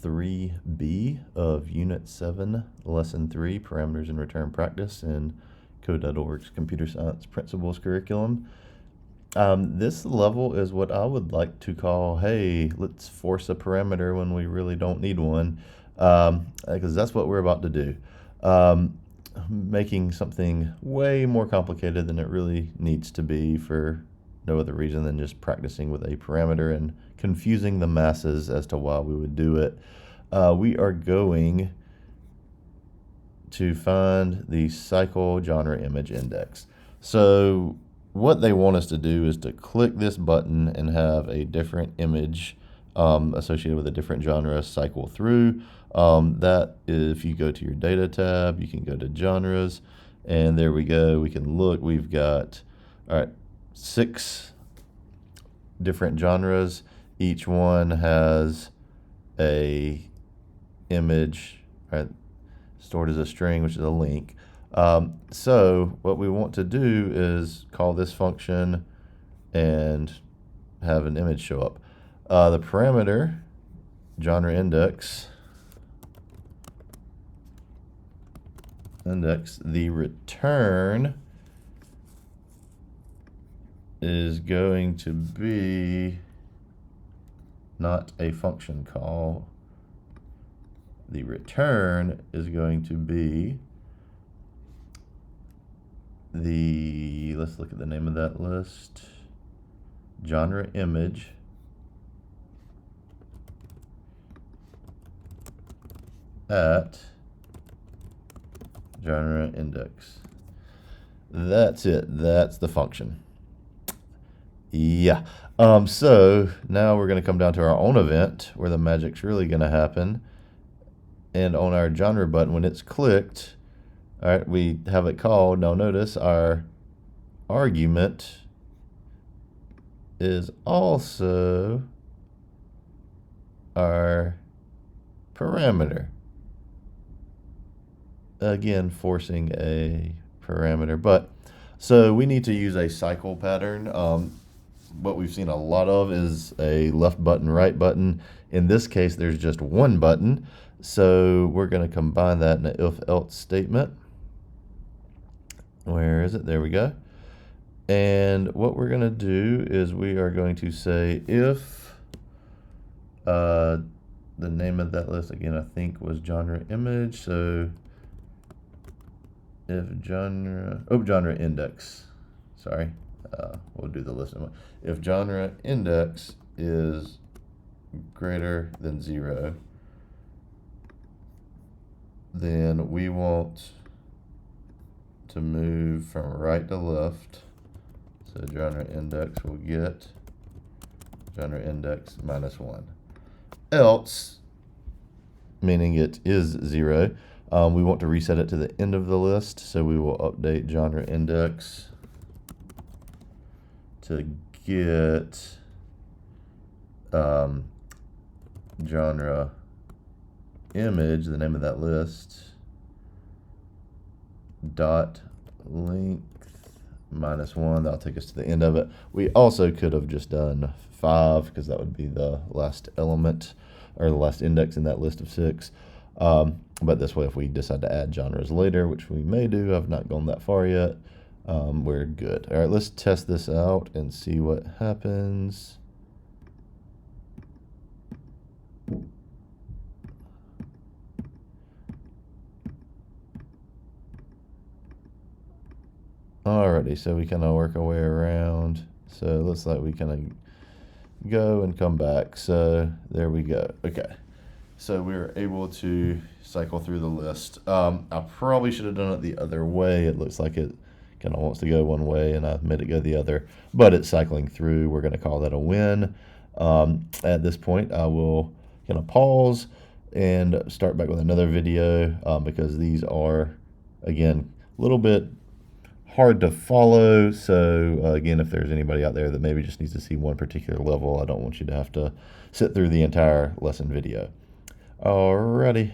3B of Unit 7, Lesson 3, Parameters in Return Practice in Code.org's Computer Science Principles curriculum. This level is what I would like to call, hey, let's force a parameter when we really don't need one, because that's what we're about to do. Making something way more complicated than it really needs to be for no other reason than just practicing with a parameter and confusing the masses as to why we would do it. We are going to find the cycle genre image index. So what they want us to do is to click this button and have a different image associated with a different genre cycle through. That if you go to your data tab, you can go to genres, and there we go. We can look, we've got, all right, 6 different genres. Each one has a image, right, stored as a string, which is a link. So what we want to do is call this function and have an image show up. The parameter, genre index, the return is going to be not a function call. The return is going to be the, let's look at the name of that list, genre image at genre index. That's it. That's the function. Yeah. So now we're going to come down to our own event where the magic's really going to happen. And on our genre button, when it's clicked, all right, we have it called. Now notice our argument is also our parameter. Again, forcing a parameter. But so we need to use a cycle pattern. What we've seen a lot of is a left button, right button. In this case, there's just one button. So we're going to combine that in an if-else statement. Where is it? There we go. And what we're going to do is we are going to say if the name of that list, again, I think was genre image. So if genre index, sorry, we'll do the list. If genre index is greater than 0, then we want to move from right to left. So genre index will get genre index -1. Else, meaning it is 0, we want to reset it to the end of the list. So we will update genre index to get genre image, the name of that list, dot length -1. That'll take us to the end of it. We also could have just done 5 because that would be the last element or the last index in that list of 6. But this way, if we decide to add genres later, which we may do, I've not gone that far yet, we're good. All right, let's test this out and see what happens. Alrighty, so we kind of work our way around. So it looks like we kind of go and come back. So there we go. Okay. So we were able to cycle through the list. I probably should have done it the other way. It looks like it kind of wants to go one way and I made it go the other, but it's cycling through. We're going to call that a win. At this point, I will kind of pause and start back with another video because these are, again, a little bit hard to follow. So again, if there's anybody out there that maybe just needs to see one particular level, I don't want you to have to sit through the entire lesson video. Alrighty.